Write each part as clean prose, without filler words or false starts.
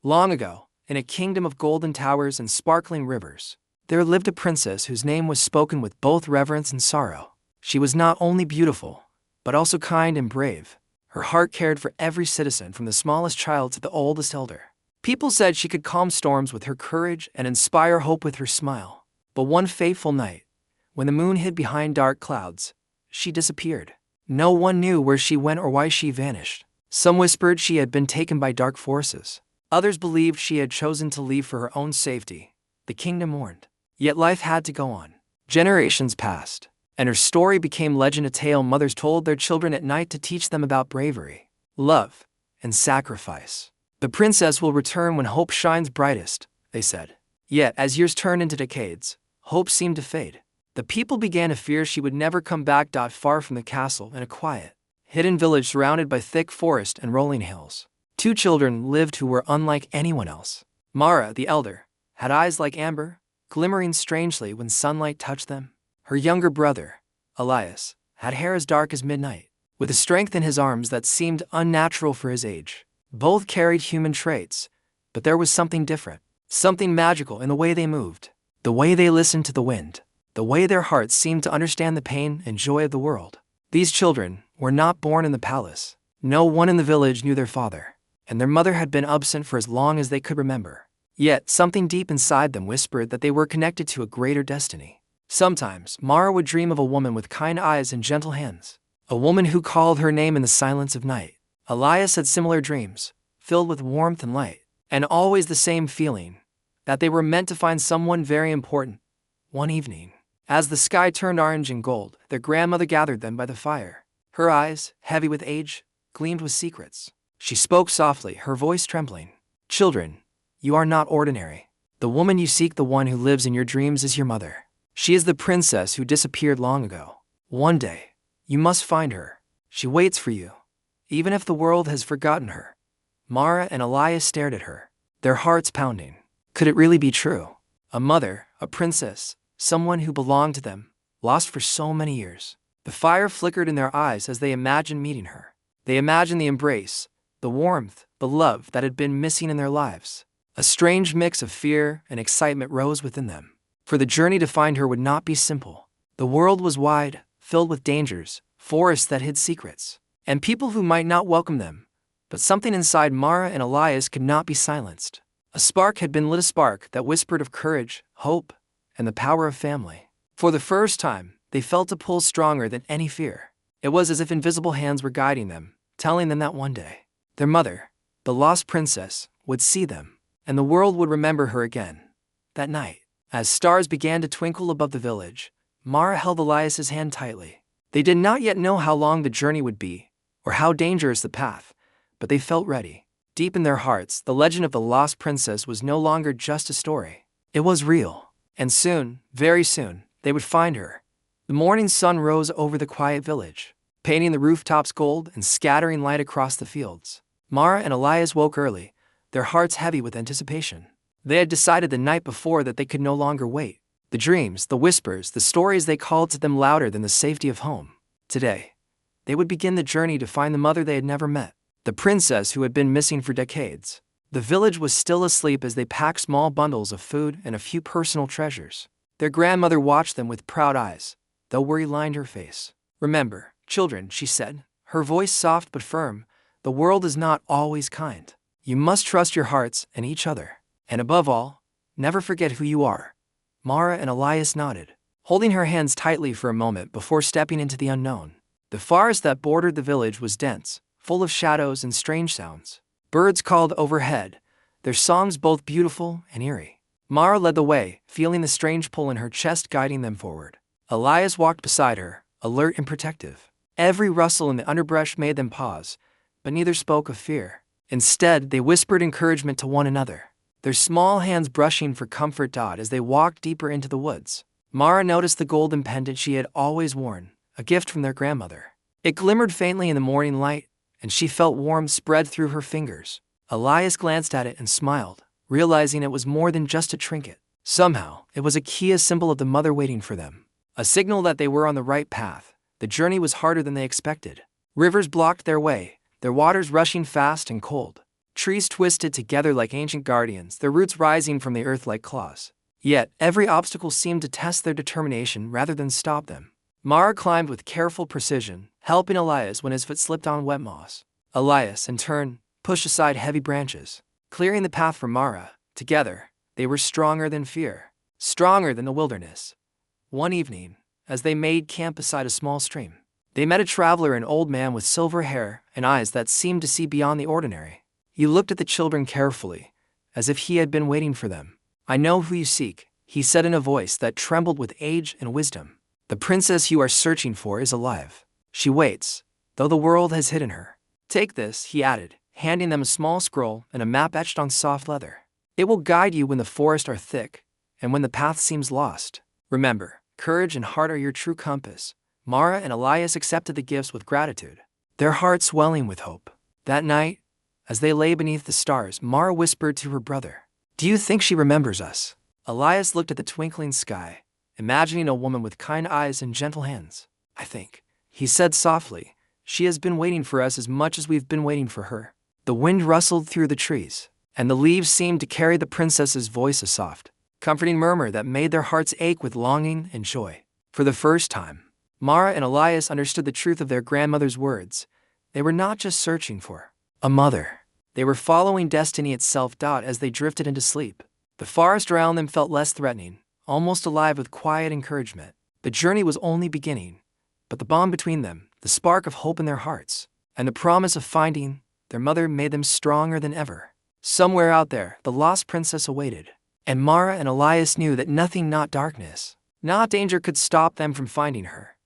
Long ago, in a kingdom of golden towers and sparkling rivers, there lived a princess whose name was spoken with both reverence and sorrow. She was not only beautiful, but also kind and brave. Her heart cared for every citizen, from the smallest child to the oldest elder. People said she could calm storms with her courage and inspire hope with her smile. But one fateful night, when the moon hid behind dark clouds, she disappeared. No one knew where she went or why she vanished. Some whispered she had been taken by dark forces. Others believed she had chosen to leave for her own safety. The kingdom mourned. Yet life had to go on. Generations passed, and her story became legend, a tale mothers told their children at night to teach them about bravery, love, and sacrifice. The princess will return when hope shines brightest, they said. Yet, as years turned into decades, hope seemed to fade. The people began to fear she would never come back. Far from the castle, in a quiet, hidden village surrounded by thick forest and rolling hills, 2 children lived who were unlike anyone else. Mara, the elder, had eyes like amber, glimmering strangely when sunlight touched them. Her younger brother, Elias, had hair as dark as midnight, with a strength in his arms that seemed unnatural for his age. Both carried human traits, but there was something different, something magical in the way they moved, the way they listened to the wind, the way their hearts seemed to understand the pain and joy of the world. These children were not born in the palace. No one in the village knew their father, and their mother had been absent for as long as they could remember. Yet, something deep inside them whispered that they were connected to a greater destiny. Sometimes, Mara would dream of a woman with kind eyes and gentle hands, a woman who called her name in the silence of night. Elias had similar dreams, filled with warmth and light, and always the same feeling, that they were meant to find someone very important. One evening, as the sky turned orange and gold, their grandmother gathered them by the fire. Her eyes, heavy with age, gleamed with secrets. She spoke softly, her voice trembling. "Children, you are not ordinary. The woman you seek, the one who lives in your dreams, is your mother. She is the princess who disappeared long ago. One day, you must find her. She waits for you, even if the world has forgotten her." Mara and Elias stared at her, their hearts pounding. Could it really be true? A mother, a princess, someone who belonged to them, lost for so many years. The fire flickered in their eyes as they imagined meeting her. They imagined the embrace, the warmth, the love that had been missing in their lives. A strange mix of fear and excitement rose within them, for the journey to find her would not be simple. The world was wide, filled with dangers, forests that hid secrets, and people who might not welcome them. But something inside Mara and Elias could not be silenced. A spark had been lit, a spark that whispered of courage, hope, and the power of family. For the first time, they felt a pull stronger than any fear. It was as if invisible hands were guiding them, telling them that one day, their mother, the lost princess, would see them, and the world would remember her again. That night, as stars began to twinkle above the village, Mara held Elias's hand tightly. They did not yet know how long the journey would be, or how dangerous the path, but they felt ready. Deep in their hearts, the legend of the lost princess was no longer just a story. It was real. And soon, very soon, they would find her. The morning sun rose over the quiet village, painting the rooftops gold and scattering light across the fields. Mara and Elias woke early, their hearts heavy with anticipation. They had decided the night before that they could no longer wait. The dreams, the whispers, the stories, they called to them louder than the safety of home. Today, they would begin the journey to find the mother they had never met, the princess who had been missing for decades. The village was still asleep as they packed small bundles of food and a few personal treasures. Their grandmother watched them with proud eyes, though worry lined her face. "Remember, children," she said, her voice soft but firm, "the world is not always kind. You must trust your hearts and each other. And above all, never forget who you are." Mara and Elias nodded, holding her hands tightly for a moment before stepping into the unknown. The forest that bordered the village was dense, full of shadows and strange sounds. Birds called overhead, their songs both beautiful and eerie. Mara led the way, feeling the strange pull in her chest guiding them forward. Elias walked beside her, alert and protective. Every rustle in the underbrush made them pause, but neither spoke of fear. Instead, they whispered encouragement to one another, their small hands brushing for comfort. As they walked deeper into the woods, Mara noticed the golden pendant she had always worn, a gift from their grandmother. It glimmered faintly in the morning light, and she felt warmth spread through her fingers. Elias glanced at it and smiled, realizing it was more than just a trinket. Somehow, it was a key, a symbol of the mother waiting for them, a signal that they were on the right path. The journey was harder than they expected. Rivers blocked their way, their waters rushing fast and cold. Trees twisted together like ancient guardians, their roots rising from the earth like claws. Yet, every obstacle seemed to test their determination rather than stop them. Mara climbed with careful precision, helping Elias when his foot slipped on wet moss. Elias, in turn, pushed aside heavy branches, clearing the path for Mara. Together, they were stronger than fear, stronger than the wilderness. One evening, as they made camp beside a small stream, they met a traveler, an old man with silver hair and eyes that seemed to see beyond the ordinary. He looked at the children carefully, as if he had been waiting for them. "I know who you seek," he said in a voice that trembled with age and wisdom. "The princess you are searching for is alive. She waits, though the world has hidden her. Take this," he added, handing them a small scroll and a map etched on soft leather. "It will guide you when the forests are thick and when the path seems lost. Remember, courage and heart are your true compass." Mara and Elias accepted the gifts with gratitude, their hearts swelling with hope. That night, as they lay beneath the stars, Mara whispered to her brother, "Do you think she remembers us?" Elias looked at the twinkling sky, imagining a woman with kind eyes and gentle hands. "I think," he said softly, "she has been waiting for us as much as we've been waiting for her." The wind rustled through the trees, and the leaves seemed to carry the princess's voice, a soft, comforting murmur that made their hearts ache with longing and joy. For the first time, Mara and Elias understood the truth of their grandmother's words. They were not just searching for a mother. They were following destiny itself. As they drifted into sleep, the forest around them felt less threatening, almost alive with quiet encouragement. The journey was only beginning, but the bond between them, the spark of hope in their hearts, and the promise of finding their mother made them stronger than ever. Somewhere out there, the lost princess awaited, and Mara and Elias knew that nothing, not darkness, not danger, could stop them from finding her.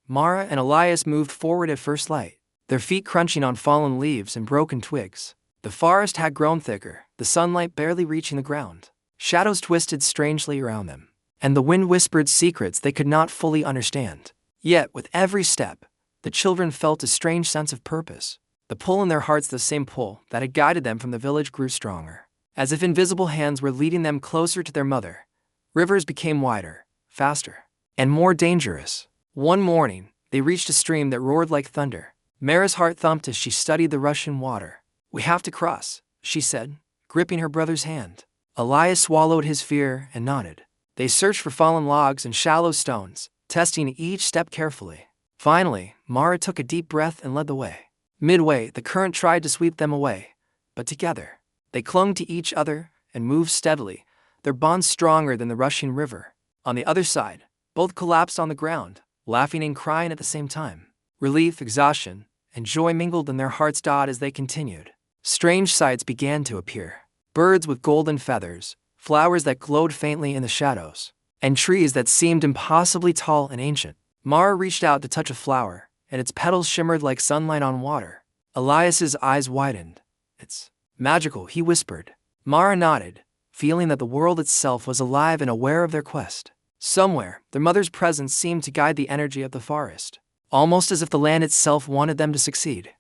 Mara and Elias moved forward at first light, their feet crunching on fallen leaves and broken twigs. The forest had grown thicker, the sunlight barely reaching the ground. Shadows twisted strangely around them, and the wind whispered secrets they could not fully understand. Yet, with every step, the children felt a strange sense of purpose. The pull in their hearts, the same pull that had guided them from the village, grew stronger, as if invisible hands were leading them closer to their mother. Rivers became wider, faster, and more dangerous. One morning, they reached a stream that roared like thunder. Mara's heart thumped as she studied the rushing water. "We have to cross," she said, gripping her brother's hand. Elias swallowed his fear and nodded. They searched for fallen logs and shallow stones, testing each step carefully. Finally, Mara took a deep breath and led the way. Midway, the current tried to sweep them away, but together, they clung to each other and moved steadily, their bond stronger than the rushing river. On the other side, both collapsed on the ground, laughing and crying at the same time. Relief, exhaustion, and joy mingled in their hearts. As they continued, strange sights began to appear. Birds with golden feathers, flowers that glowed faintly in the shadows, and trees that seemed impossibly tall and ancient. Mara reached out to touch a flower, and its petals shimmered like sunlight on water. Elias's eyes widened. "It's magical," he whispered. Mara nodded, feeling that the world itself was alive and aware of their quest. Somewhere, their mother's presence seemed to guide the energy of the forest, almost as if the land itself wanted them to succeed.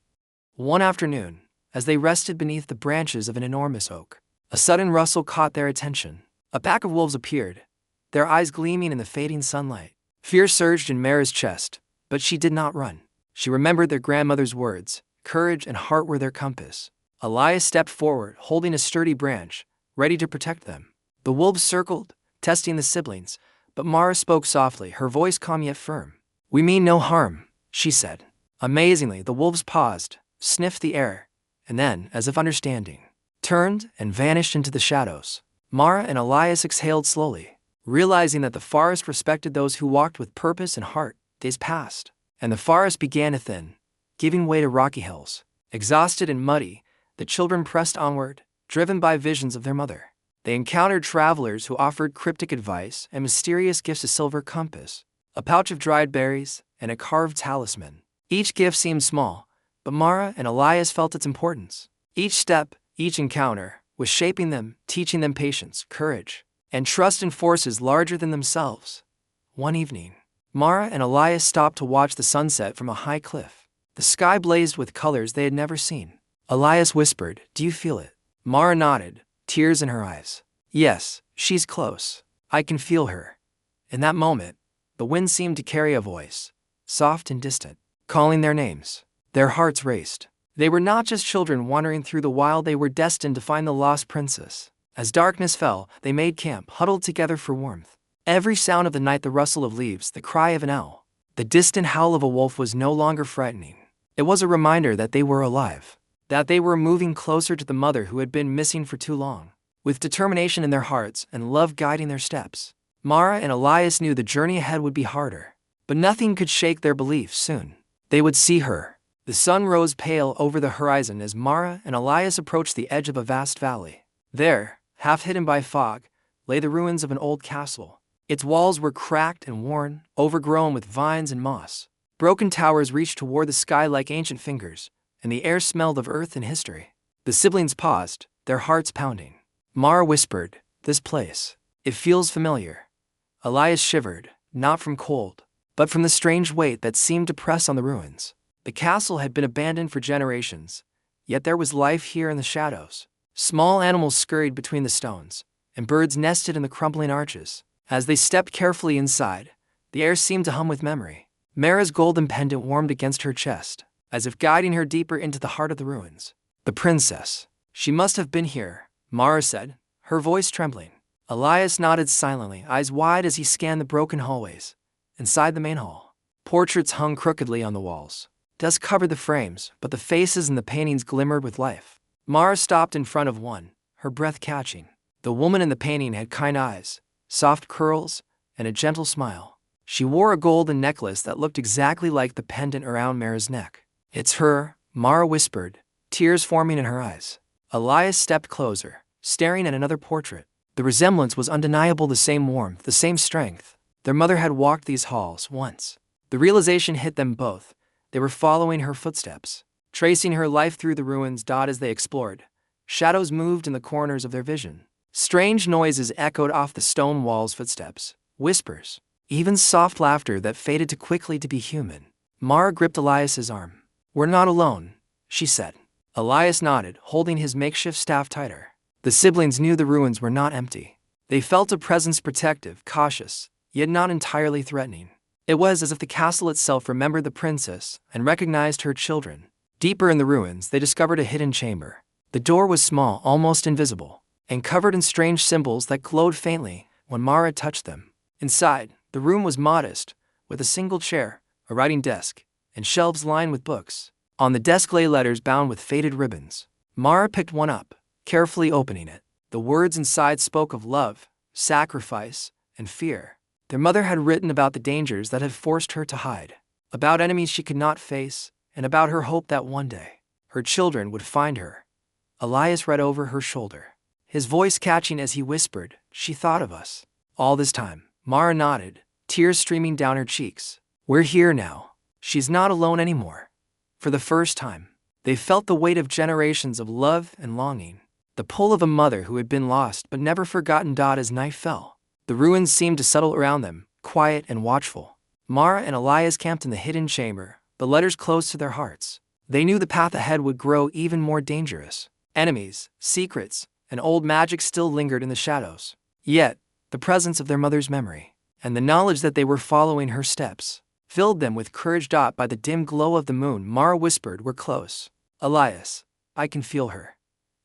One afternoon, as they rested beneath the branches of an enormous oak, a sudden rustle caught their attention. A pack of wolves appeared, their eyes gleaming in the fading sunlight. Fear surged in Mara's chest, but she did not run. She remembered their grandmother's words, courage and heart were their compass. Elias stepped forward, holding a sturdy branch, ready to protect them. The wolves circled, testing the siblings, but Mara spoke softly, her voice calm yet firm. "We mean no harm," she said. Amazingly, the wolves paused, sniffed the air, and then, as if understanding, turned and vanished into the shadows. Mara and Elias exhaled slowly, realizing that the forest respected those who walked with purpose and heart. Days passed, and the forest began to thin, giving way to rocky hills. Exhausted and muddy, the children pressed onward, driven by visions of their mother. They encountered travelers who offered cryptic advice and mysterious gifts: a silver compass, a pouch of dried berries, and a carved talisman. Each gift seemed small, but Mara and Elias felt its importance. Each step, each encounter, was shaping them, teaching them patience, courage, and trust in forces larger than themselves. One evening, Mara and Elias stopped to watch the sunset from a high cliff. The sky blazed with colors they had never seen. Elias whispered, "Do you feel it?" Mara nodded, tears in her eyes. "Yes, she's close. I can feel her." In that moment, the wind seemed to carry a voice, soft and distant, calling their names. Their hearts raced, They were not just children wandering through the wild, they were destined to find the lost princess. As darkness fell, they made camp, huddled together for warmth. Every sound of the night, the rustle of leaves, the cry of an owl, the distant howl of a wolf was no longer frightening. It was a reminder that they were alive, that they were moving closer to the mother who had been missing for too long. With determination in their hearts and love guiding their steps, Mara and Elias knew the journey ahead would be harder. But nothing could shake their belief. Soon they would see her. The sun rose pale over the horizon as Mara and Elias approached the edge of a vast valley. There, half hidden by fog, lay the ruins of an old castle. Its walls were cracked and worn, overgrown with vines and moss. Broken towers reached toward the sky like ancient fingers, and the air smelled of earth and history. The siblings paused, their hearts pounding. Mara whispered, "This place. It feels familiar." Elias shivered, not from cold, but from the strange weight that seemed to press on the ruins. The castle had been abandoned for generations, yet there was life here in the shadows. Small animals scurried between the stones, and birds nested in the crumbling arches. As they stepped carefully inside, the air seemed to hum with memory. Mara's golden pendant warmed against her chest, as if guiding her deeper into the heart of the ruins. "The princess. She must have been here," Mara said, her voice trembling. Elias nodded silently, eyes wide as he scanned the broken hallways. Inside the main hall, portraits hung crookedly on the walls. Dust covered the frames, but the faces and the paintings glimmered with life. Mara stopped in front of one, her breath catching. The woman in the painting had kind eyes, soft curls, and a gentle smile. She wore a golden necklace that looked exactly like the pendant around Mara's neck. "It's her," Mara whispered, tears forming in her eyes. Elias stepped closer, staring at another portrait. The resemblance was undeniable, the same warmth, the same strength. Their mother had walked these halls once. The realization hit them both. They were following her footsteps, tracing her life through the ruins. As they explored, shadows moved in the corners of their vision. Strange noises echoed off the stone walls, footsteps, whispers, even soft laughter that faded too quickly to be human. Mara gripped Elias's arm. "We're not alone," she said. Elias nodded, holding his makeshift staff tighter. The siblings knew the ruins were not empty. They felt a presence, protective, cautious, yet not entirely threatening. It was as if the castle itself remembered the princess and recognized her children. Deeper in the ruins, they discovered a hidden chamber. The door was small, almost invisible, and covered in strange symbols that glowed faintly when Mara touched them. Inside, the room was modest, with a single chair, a writing desk, and shelves lined with books. On the desk lay letters bound with faded ribbons. Mara picked one up, carefully opening it. The words inside spoke of love, sacrifice, and fear. Their mother had written about the dangers that had forced her to hide, about enemies she could not face, and about her hope that one day, her children would find her. Elias read over her shoulder, his voice catching as he whispered, "She thought of us all this time." Mara nodded, tears streaming down her cheeks. "We're here now. She's not alone anymore." For the first time, they felt the weight of generations of love and longing, the pull of a mother who had been lost but never forgotten. As night fell, the ruins seemed to settle around them, quiet and watchful. Mara and Elias camped in the hidden chamber, the letters close to their hearts. They knew the path ahead would grow even more dangerous. Enemies, secrets, and old magic still lingered in the shadows. Yet, the presence of their mother's memory, and the knowledge that they were following her steps, filled them with courage. By the dim glow of the moon, Mara whispered, "We're close. Elias, I can feel her."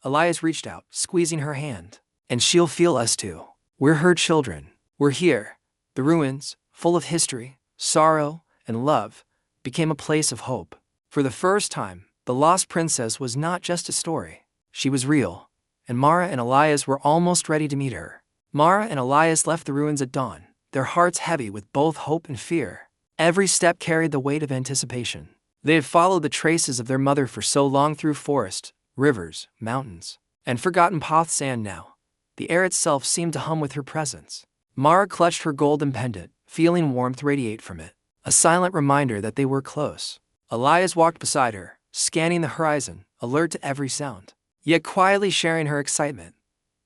Elias reached out, squeezing her hand. "And she'll feel us too. We're her children. We're here." The ruins, full of history, sorrow, and love, became a place of hope. For the first time, the lost princess was not just a story. She was real, and Mara and Elias were almost ready to meet her. Mara and Elias left the ruins at dawn, their hearts heavy with both hope and fear. Every step carried the weight of anticipation. They had followed the traces of their mother for so long, through forests, rivers, mountains, and forgotten paths, and now, the air itself seemed to hum with her presence. Mara clutched her golden pendant, feeling warmth radiate from it, a silent reminder that they were close. Elias walked beside her, scanning the horizon, alert to every sound, yet quietly sharing her excitement.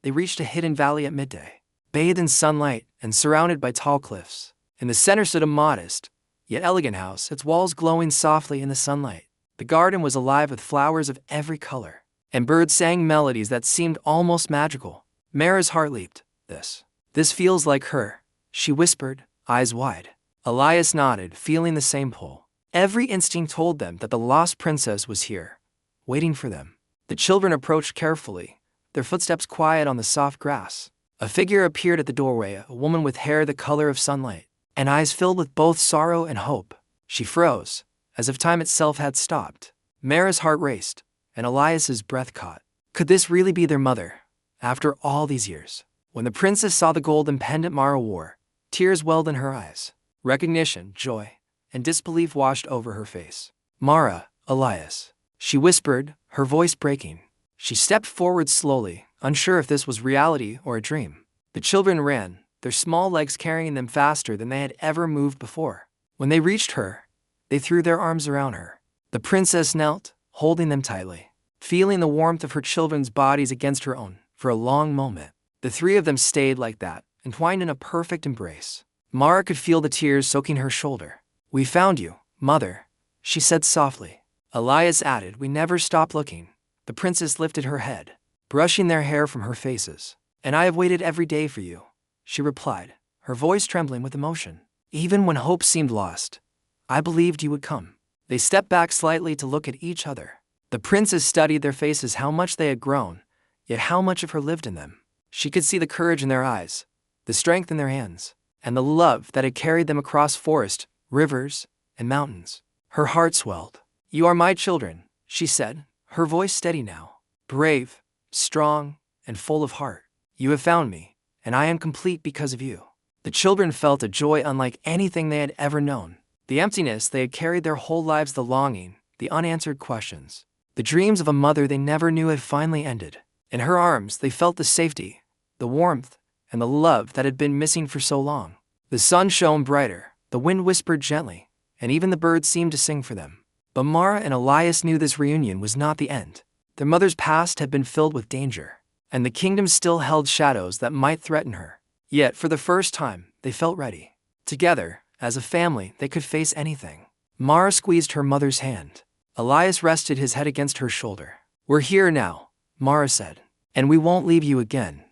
They reached a hidden valley at midday, bathed in sunlight and surrounded by tall cliffs. In the center stood a modest, yet elegant house, its walls glowing softly in the sunlight. The garden was alive with flowers of every color, and birds sang melodies that seemed almost magical. Mara's heart leaped. This feels like her," she whispered, eyes wide. Elias nodded, feeling the same pull. Every instinct told them that the lost princess was here, waiting for them. The children approached carefully, their footsteps quiet on the soft grass. A figure appeared at the doorway, a woman with hair the color of sunlight, and eyes filled with both sorrow and hope. She froze, as if time itself had stopped. Mara's heart raced, and Elias's breath caught. Could this really be their mother, after all these years? When the princess saw the golden pendant Mara wore, tears welled in her eyes. Recognition, joy, and disbelief washed over her face. Mara, Elias, she whispered, her voice breaking. She stepped forward slowly, unsure if this was reality or a dream. The children ran, their small legs carrying them faster than they had ever moved before. When they reached her, they threw their arms around her. The princess knelt, holding them tightly, feeling the warmth of her children's bodies against her own. For a long moment, the three of them stayed like that, entwined in a perfect embrace. Mara could feel the tears soaking her shoulder. "We found you, mother," she said softly. Elias added, "We never stopped looking." The princess lifted her head, brushing their hair from her faces. "And I have waited every day for you," she replied, her voice trembling with emotion. "Even when hope seemed lost, I believed you would come." They stepped back slightly to look at each other. The princess studied their faces, how much they had grown, yet how much of her lived in them. She could see the courage in their eyes, the strength in their hands, and the love that had carried them across forest, rivers, and mountains. Her heart swelled. "You are my children," she said, her voice steady now. "Brave, strong, and full of heart. You have found me, and I am complete because of you." The children felt a joy unlike anything they had ever known. The emptiness they had carried their whole lives, the longing, the unanswered questions, the dreams of a mother they never knew had finally ended. In her arms they felt the safety, the warmth, and the love that had been missing for so long. The sun shone brighter, the wind whispered gently, and even the birds seemed to sing for them. But Mara and Elias knew this reunion was not the end. Their mother's past had been filled with danger, and the kingdom still held shadows that might threaten her. Yet, for the first time, they felt ready. Together, as a family, they could face anything. Mara squeezed her mother's hand. Elias rested his head against her shoulder. "We're here now," Mara said, "and we won't leave you again."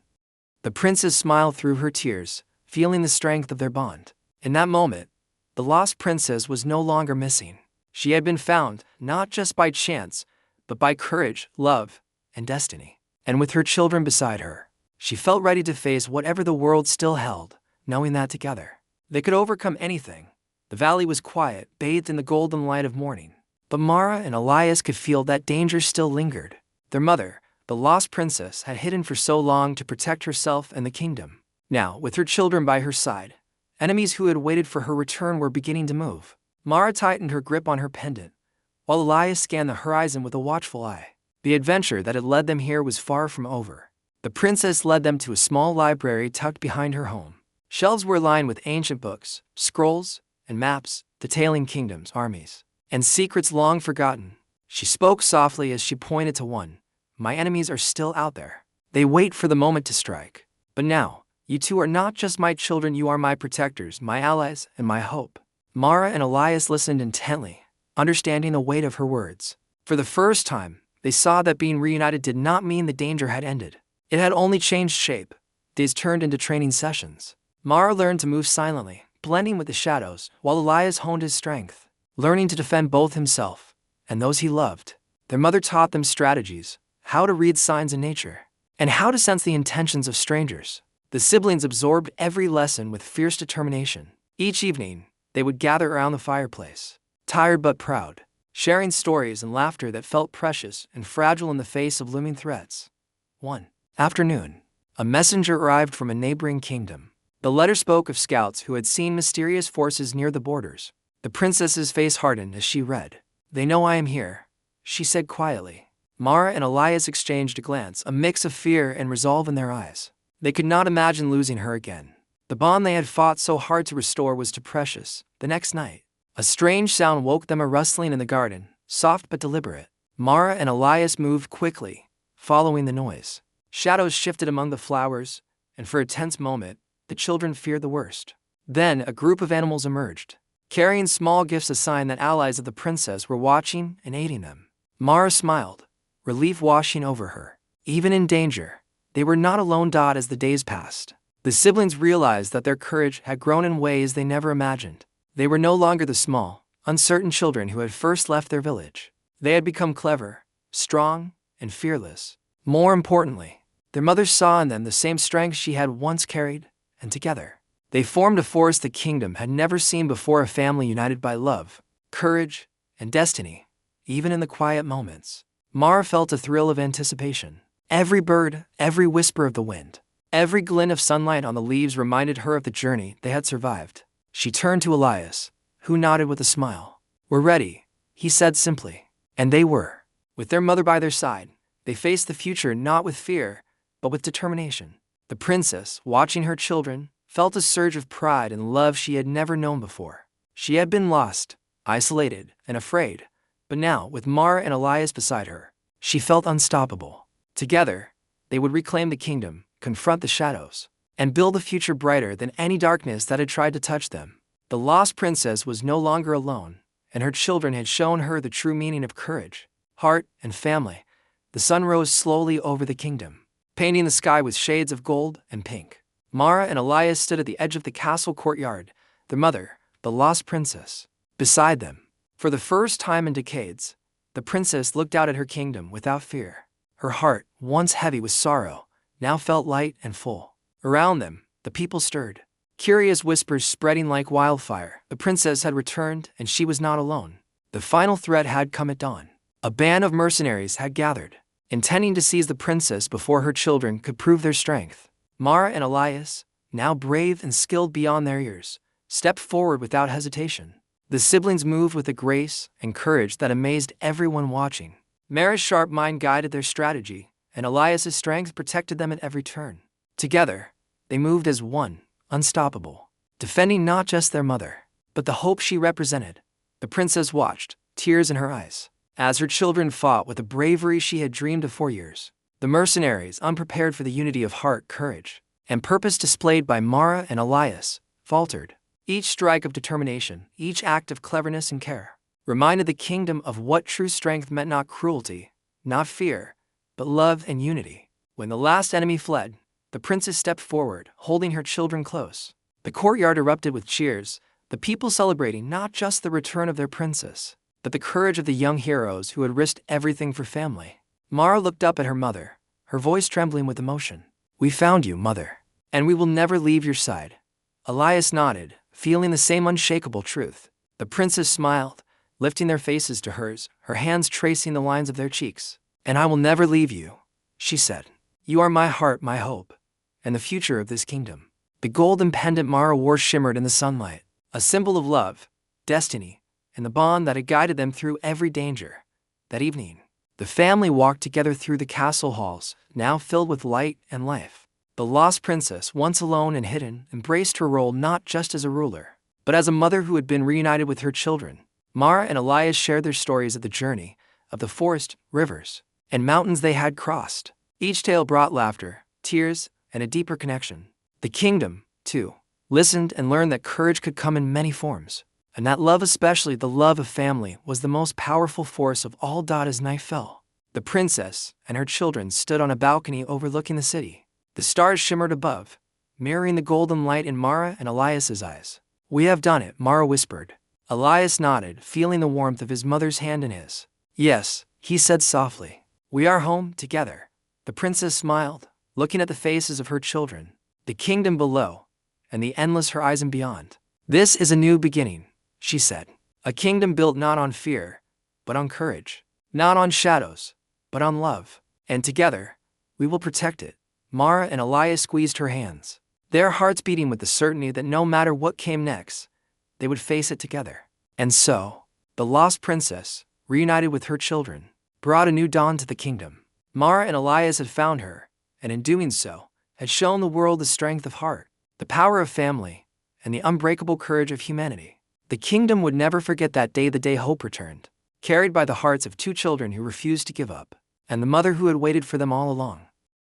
The princess smiled through her tears, feeling the strength of their bond. In that moment, the lost princess was no longer missing. She had been found, not just by chance, but by courage, love, and destiny. And with her children beside her, she felt ready to face whatever the world still held, knowing that together, they could overcome anything. The valley was quiet, bathed in the golden light of morning. But Mara and Elias could feel that danger still lingered. Their mother, the lost princess, had hidden for so long to protect herself and the kingdom. Now, with her children by her side, enemies who had waited for her return were beginning to move. Mara tightened her grip on her pendant, while Elias scanned the horizon with a watchful eye. The adventure that had led them here was far from over. The princess led them to a small library tucked behind her home. Shelves were lined with ancient books, scrolls, and maps detailing kingdoms, armies, and secrets long forgotten. She spoke softly as she pointed to one. "My enemies are still out there. They wait for the moment to strike. But now, you two are not just my children, you are my protectors, my allies, and my hope." Mara and Elias listened intently, understanding the weight of her words. For the first time, they saw that being reunited did not mean the danger had ended. It had only changed shape. Days turned into training sessions. Mara learned to move silently, blending with the shadows, while Elias honed his strength, learning to defend both himself and those he loved. Their mother taught them strategies, how to read signs in nature, and how to sense the intentions of strangers. The siblings absorbed every lesson with fierce determination. Each evening, they would gather around the fireplace, tired but proud, sharing stories and laughter that felt precious and fragile in the face of looming threats. One afternoon, a messenger arrived from a neighboring kingdom. The letter spoke of scouts who had seen mysterious forces near the borders. The princess's face hardened as she read. "They know I am here," she said quietly. Mara and Elias exchanged a glance, a mix of fear and resolve in their eyes. They could not imagine losing her again. The bond they had fought so hard to restore was too precious. The next night, a strange sound woke them, a rustling in the garden, soft but deliberate. Mara and Elias moved quickly, following the noise. Shadows shifted among the flowers, and for a tense moment, the children feared the worst. Then a group of animals emerged, carrying small gifts, a sign that allies of the princess were watching and aiding them. Mara smiled, relief washing over her. Even in danger, they were not alone. As the days passed, the siblings realized that their courage had grown in ways they never imagined. They were no longer the small, uncertain children who had first left their village. They had become clever, strong, and fearless. More importantly, their mother saw in them the same strength she had once carried, and together, they formed a force the kingdom had never seen before, a family united by love, courage, and destiny. Even in the quiet moments, Mara felt a thrill of anticipation. Every bird, every whisper of the wind, every glint of sunlight on the leaves reminded her of the journey they had survived. She turned to Elias, who nodded with a smile. "We're ready," he said simply. And they were. With their mother by their side, they faced the future not with fear, but with determination. The princess, watching her children, felt a surge of pride and love she had never known before. She had been lost, isolated, and afraid, but now, with Mara and Elias beside her, she felt unstoppable. Together, they would reclaim the kingdom, confront the shadows, and build a future brighter than any darkness that had tried to touch them. The lost princess was no longer alone, and her children had shown her the true meaning of courage, heart, and family. The sun rose slowly over the kingdom, painting the sky with shades of gold and pink. Mara and Elias stood at the edge of the castle courtyard, their mother, the lost princess, beside them. For the first time in decades, the princess looked out at her kingdom without fear. Her heart, once heavy with sorrow, now felt light and full. Around them, the people stirred, curious whispers spreading like wildfire. The princess had returned, and she was not alone. The final threat had come at dawn. A band of mercenaries had gathered, intending to seize the princess before her children could prove their strength. Mara and Elias, now brave and skilled beyond their years, stepped forward without hesitation. The siblings moved with a grace and courage that amazed everyone watching. Mara's sharp mind guided their strategy, and Elias's strength protected them at every turn. Together, they moved as one, unstoppable, defending not just their mother, but the hope she represented. The princess watched, tears in her eyes, as her children fought with the bravery she had dreamed of for years. The mercenaries, unprepared for the unity of heart, courage, and purpose displayed by Mara and Elias, faltered. Each strike of determination, each act of cleverness and care, reminded the kingdom of what true strength meant: not cruelty, not fear, but love and unity. When the last enemy fled, the princess stepped forward, holding her children close. The courtyard erupted with cheers, the people celebrating not just the return of their princess, but the courage of the young heroes who had risked everything for family. Mara looked up at her mother, her voice trembling with emotion. "We found you, mother, and we will never leave your side." Elias nodded, feeling the same unshakable truth. The princess smiled, lifting their faces to hers, her hands tracing the lines of their cheeks. "And I will never leave you," she said. "You are my heart, my hope, and the future of this kingdom." The golden pendant Mara wore shimmered in the sunlight, a symbol of love, destiny, and the bond that had guided them through every danger. That evening, the family walked together through the castle halls, now filled with light and life. The lost princess, once alone and hidden, embraced her role not just as a ruler, but as a mother who had been reunited with her children. Mara and Elias shared their stories of the journey, of the forest, rivers, and mountains they had crossed. Each tale brought laughter, tears, and a deeper connection. The kingdom, too, listened and learned that courage could come in many forms, and that love, especially the love of family, was the most powerful force of all. As night fell, the princess and her children stood on a balcony overlooking the city. The stars shimmered above, mirroring the golden light in Mara and Elias's eyes. "We have done it," Mara whispered. Elias nodded, feeling the warmth of his mother's hand in his. "Yes," he said softly. "We are home together." The princess smiled, looking at the faces of her children, the kingdom below, and the endless horizon beyond. "This is a new beginning," she said. "A kingdom built not on fear, but on courage. Not on shadows, but on love. And together, we will protect it." Mara and Elias squeezed her hands, their hearts beating with the certainty that no matter what came next, they would face it together. And so, the lost princess, reunited with her children, brought a new dawn to the kingdom. Mara and Elias had found her, and in doing so, had shown the world the strength of heart, the power of family, and the unbreakable courage of humanity. The kingdom would never forget that day, the day hope returned, carried by the hearts of two children who refused to give up, and the mother who had waited for them all along.